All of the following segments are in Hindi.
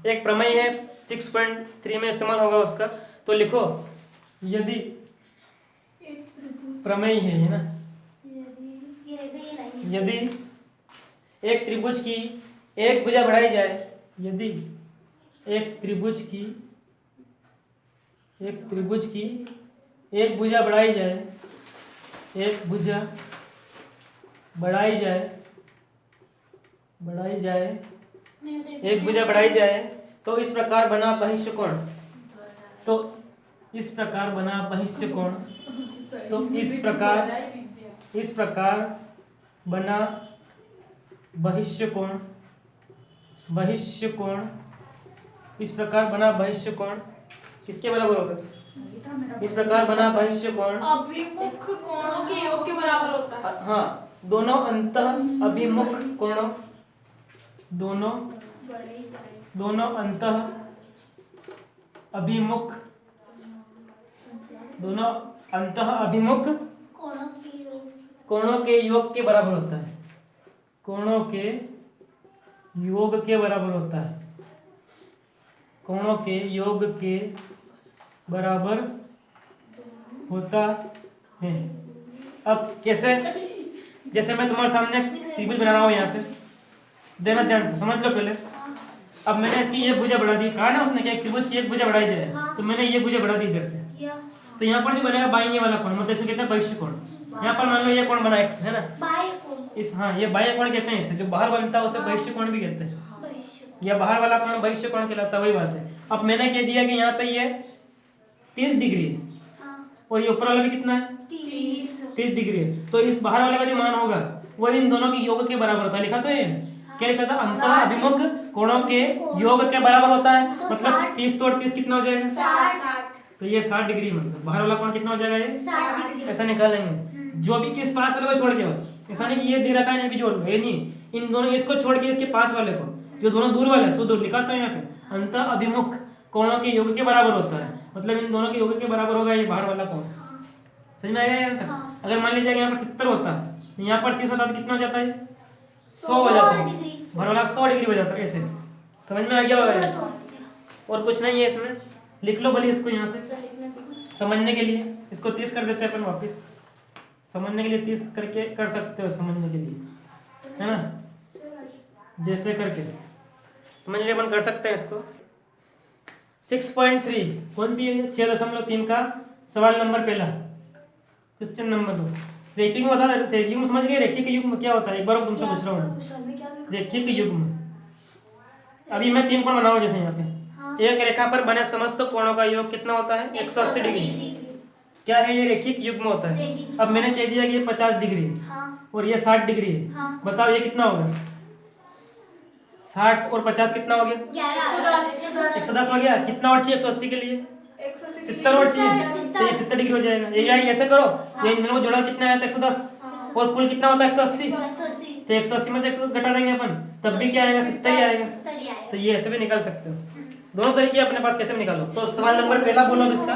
एक प्रमेय है 6.3 में इस्तेमाल होगा उसका। तो लिखो, यदि प्रमेय है ना, यदि एक त्रिभुज की एक भुजा बढ़ाई जाए, यदि एक त्रिभुज की एक भुजा बढ़ाई जाए, एक भुजा बढ़ाई जाए, एक भुजा बढ़ाई जाए, तो इस प्रकार बना बहिष्यकोण, तो इस प्रकार बना बहिष्यकोण, तो इस प्रकार बना बहिष्यकोण, इस प्रकार बना बहिष्यकोण किसके बराबर होगा? इस प्रकार बना बहिष्यकोण अभिमुख कोणों के योग के बराबर होता है। हाँ, दोनों अंतः अभिमुख कोणों, दोनों अंतः अभिमुख कोणों के योग के बराबर होता है, कोणों के योग के बराबर होता है, कोणों के योग के बराबर होता है। अब कैसे? जैसे मैं तुम्हारे सामने त्रिभुज बना रहा हूँ, यहाँ पे देना ध्यान से, समझ लो पहले। अब मैंने इसकी ये भुजा बढ़ा दी, कहा ना उसने क्या त्रिभुज की एक भुजा बढ़ाई जाए, तो मैंने ये भुजा बढ़ा दी इधर से, तो यहाँ पर जो बनेगा बाईं वाला कोण, मतलब इसको कहते हैं बहिष्यकोण। यहाँ पर मान लो ये कोण बना x है ना, इस हाँ ये बाह्य कोण कहते हैं इसे, जो बाहर बनता है उसे बहिष्यकोण भी कहते हैं, या बाहर वाला कोण बहिष्यकोण कहलाता है, वही बात है। अब मैंने कह दिया कि यहाँ पे ये 30 डिग्री है और ये ऊपर वाला भी कितना है? 30 डिग्री है, तो इस बाहर वाले का जो मान होगा वो इन दोनों की योग के बराबर होता है। लिखा तो ये क्या लिखा था? अंतः अभिमुख कोणों के योग के बराबर होता है, मतलब 30 तो 30 कितना हो जाएगा? 60। तो ये 60 डिग्री, मतलब बाहर वाला कोण कितना हो जाएगा? ये 60 डिग्री। ऐसा निकालेंगे जो भी किस पास वाले को छोड़ के, बस ऐसा नहीं कि ये दे रखा है भी जोड़ लो, ये नहीं, इन दोनों इसको छोड़ के इसके पास वाले को, जो दोनों दूर वाले सो दूर लिखा तो यहाँ पे अंतः अभिमुख कोणों के योग के बराबर होता है, मतलब इन दोनों के योग के बराबर होगा ये बाहर वाला कोण। समझ में आएगा यहाँ तक? अगर मान लीजिए यहाँ पर 70 होता है, यहाँ पर 30 होता है, तो कितना हो जाता है? 100 हो जाता है, बाहर वाला 100 डिग्री हो जाता है। ऐसे समझ में आ गया होगा? और कुछ नहीं है इसमें, लिख लो भले इसको यहाँ से समझने के लिए, इसको 30 कर देते हैं अपन वापस, समझने के लिए 30 करके कर सकते हो, समझने के लिए है ना, जैसे करके समझ लिए अपन कर सकते हैं इसको। 6.3 कौन सी है? 6.3 का सवाल नंबर पहला, क्वेश्चन नंबर 2। रेखिक में बता, रेखिक में समझ गए? रेखिक युग्म क्या होता है? एक बार तुमसे पूछ रहा हूँ, रेखिक युग्म। अभी मैं 3 कोण बनाऊँ, जैसे यहाँ पे एक रेखा पर बने समस्त कोणों का योग कितना होता है? 180 डिग्री। क्या है? ये रेखिक युग्म होता है। अब मैंने कह दिया कि ये 50 डिग्री है और ये 60 डिग्री है, बताओ ये कितना होगा? 60 और 50 कितना हो गया? 110 हो गया। कितना और चाहिए 180 के लिए? 70 और चाहिए, तो ये 70 डिग्री हो जाएगा। ये ऐसे करो, ये इन दोनों को जोड़ा कितना आया था? 110, और कुल कितना होता है? 180, तो 180 में से 110 घटा देंगे अपन, तब भी क्या आएगा? 70 ही आएगा। तो ये ऐसे भी निकाल सकते हो, दोनों तरीके अपने पास, कैसे भी निकालो। तो सवाल नंबर पहला बोलो अब इसका,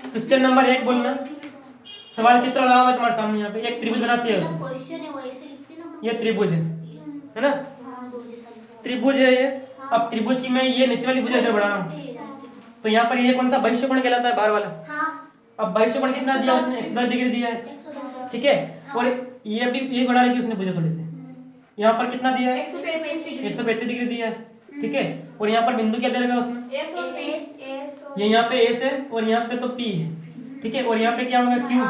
क्वेश्चन नंबर 1 बोलना। सवाल चित्र लगाओ मैं तुम्हारे सामने, यहाँ पे एक त्रिभुज बनाती है उसमें, ये त्रिभुज है ना, त्रिभुज है ये। अब त्रिभुज की मैं ये नीचे वाली भुजा इधर बढ़ा रहा हूँ, तो यहाँ पर ये कौन सा बहिष्यकोण कहलाता है? बाहर वाला। अब बहिष्यकोण कितना दिया उसने? 110 डिग्री दिया है, ठीक है। और ये भी ये बढ़ा रखी उसने भुजा थोड़ी सी, यहाँ पर कितना दिया है? 135 डिग्री दिया है, ठीक है। और यहाँ पर बिंदु क्या दे रखा उसने? ये यहाँ पे एस है और यहाँ पे तो पी है, ठीक है। और यहाँ पे क्या होगा? क्यू,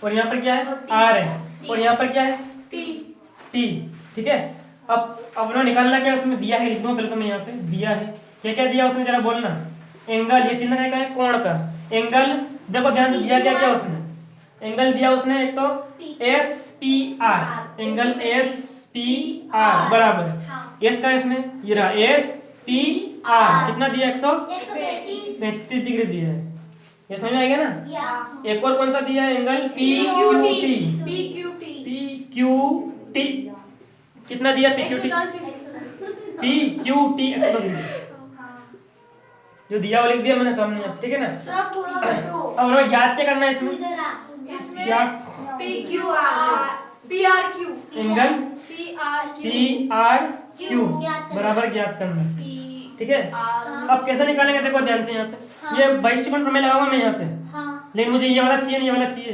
और यहाँ पर क्या है? आर है, और यहाँ पर क्या है? टी, ठीक है। अब उन्होंने निकालना क्या उसमें दिया है, लिख दो पहले तो मैं यहाँ पे दिया है। क्या क्या दिया उसने, जरा बोलना। एंगल, ये चिन्ह है क्या है? कोण का एंगल। देखो ध्यान से दिया क्या क्या उसने, एंगल दिया उसने एक तो S P R, angle S P R बराबर एस का इसमें ये रहा एस पी आर, कितना दिया? 135 डिग्री दिया है, ये समझ में आ गया ना? एक और कौन सा दिया है? एंगल पी क्यू टी, कितना दिया? पी क्यू टी 110 डिग्री, जो दिया वो लिख दिया मैंने सामने, ठीक है ना। अब हमें ज्ञात क्या करना है इसमें? एंगल पी आर क्यू बराबर ज्ञात करना। ठीक है, अब कैसे निकालेंगे देखो ध्यान से यहाँ पे। ये बहिष्करण प्रमेय लगा हुआ मैं यहाँ पे, लेकिन मुझे ये वाला चाहिए नहीं, ये वाला चाहिए।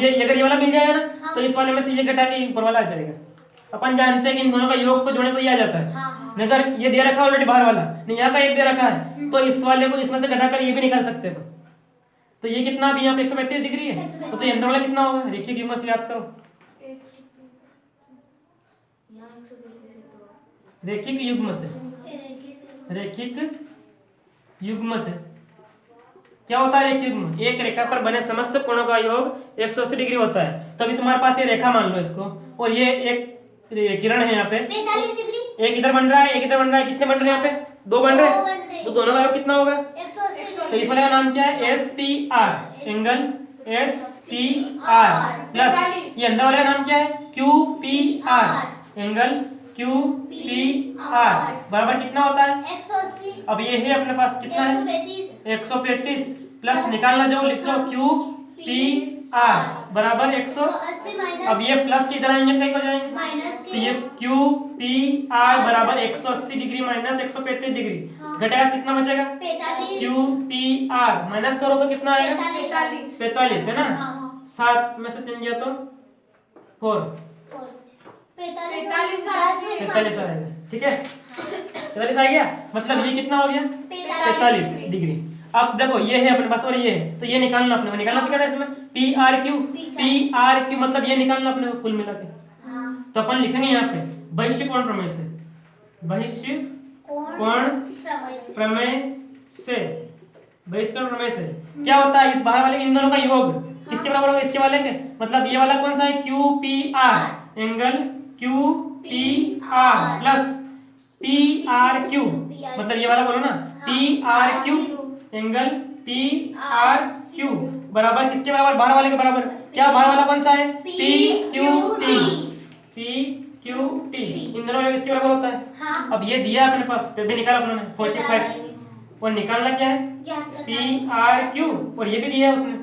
ये अगर ये वाला मिल जाएगा ना तो इस वाले में से ये घटा के ऊपर वाला आ जाएगा। अपन जानते हैं कि इन दोनों का योग को जोड़े तो ये आ जाता है। अगर ये दे रखा है ऑलरेडी बाहर वाला, नहीं यहाँ का एक दे रखा है, तो इस वाले को इसमें से घटाकर ये भी निकाल सकते हैं। तो ये कितना भी यहाँ पे 135 डिग्री है, तो ये अंदर वाला कितना होगा, रेखीय युग्म से याद करो। रेखिक युग्म से, रेखिक युग्म से क्या होता है? रेखिक युग्म एक रेखा पर बने समस्त कोणों का योग 180 डिग्री होता है। तो अभी तुम्हारे पास ये रेखा मान लो इसको, और ये एक किरण है यहाँ पे, 45 डिग्री। एक इधर बन रहा है, एक इधर बन रहा है। कितने बन रहे हैं यहाँ पे? दो बन रहे हैं, तो दोनों का योग कितना होगा? 180। तो इस वाले का नाम क्या है? S P R, angle S P R plus ये अंदर वाले का नाम क्या है? Q P R, angle Q P R बराबर कितना होता है? 180। अब ये है अपने पास कितना है? 135 प्लस निकालना जो लिख लो क्यू पी आर बराबर 180 माइनस। अब ये प्लस की इधर आएंगे तो कहीं हो जाएंगे माइनस तो ये क्यू पी आर बराबर 180 डिग्री माइनस 135 डिग्री घटेगा कितना बचेगा? 45। क्यू पी आर माइनस करो तो कितना आएगा? 45 है ना। 7 में से 3 गया तो 4 45 आएगा। ठीक है, 45 आ गया, मतलब ये कितना हो गया? 45 डिग्री। अब देखो ये है अपने पास और ये है, तो ये निकालना अपने को, निकालना क्या है इसमें? पी आर क्यू मतलब ये निकालना अपने को कुल मिला के। तो अपन लिखेंगे यहाँ पे बहिष्य कोण प्रमेय से, बहिष्य कोण प्रमेय से, बहिष्करण प्रमेय से क्या होता है? इस बाहर वाले इन दोनों का योग किसके बराबर होगा? इसके वाले के। मतलब ये वाला कौन सा है? Q P R, angle Q P R plus P R Q, मतलब ये वाला बोलो ना, P R Q angle P R Q बराबर किसके बराबर? बाहर वाले के बराबर। क्या बाहर वाला कौन सा है? P Q T, P Q T इन दोनों में किसके बराबर होता है? अब ये दिया अपने पास, तो भी निकाला अपने 45 और निकालना क्या है? पी आर क्यू, और ये भी दिया है उसने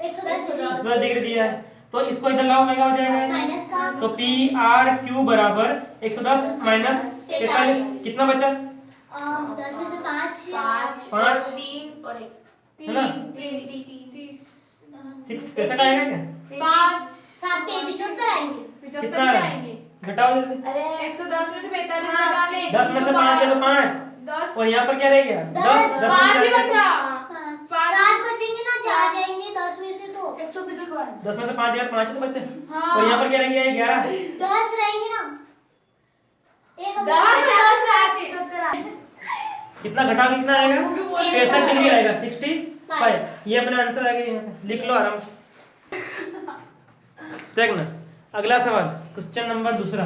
110 डिग्री दिया है, तो इसको इधर लाओ क्या हो जाएगा? तो पी आर क्यू बराबर 110 माइनस 45 कितना बचा? 10 में से 5 5 3 और 1 है ना? 6 कैसे का आएगा क्या? 5 7 पे 75 आएंगे। 75 कितना भी है? आएंगे। घटाओ जल्दी। 110 में से 45 घटा ले। 10 में से 5 गया तो 5 10 और यहाँ पर क्या रह गया? 10 5 ही बचा। 7 बचेंगे ना, 4 जाएंगे 10 में से तो 155 10 में से 5 गया तो 5 तो बचे। हाँ। और यहाँ पर क्या रह गया? 11 10 रहेंगे ना, एक 10 से 10 रहते। कितना घटाओ कितना आएगा? 63 डिग्री आएगा, 65। ये अपना आंसर आ गया यहाँ पे, लिख लो आराम से। देखना अगला सवाल, क्वेश्चन नंबर दूसरा।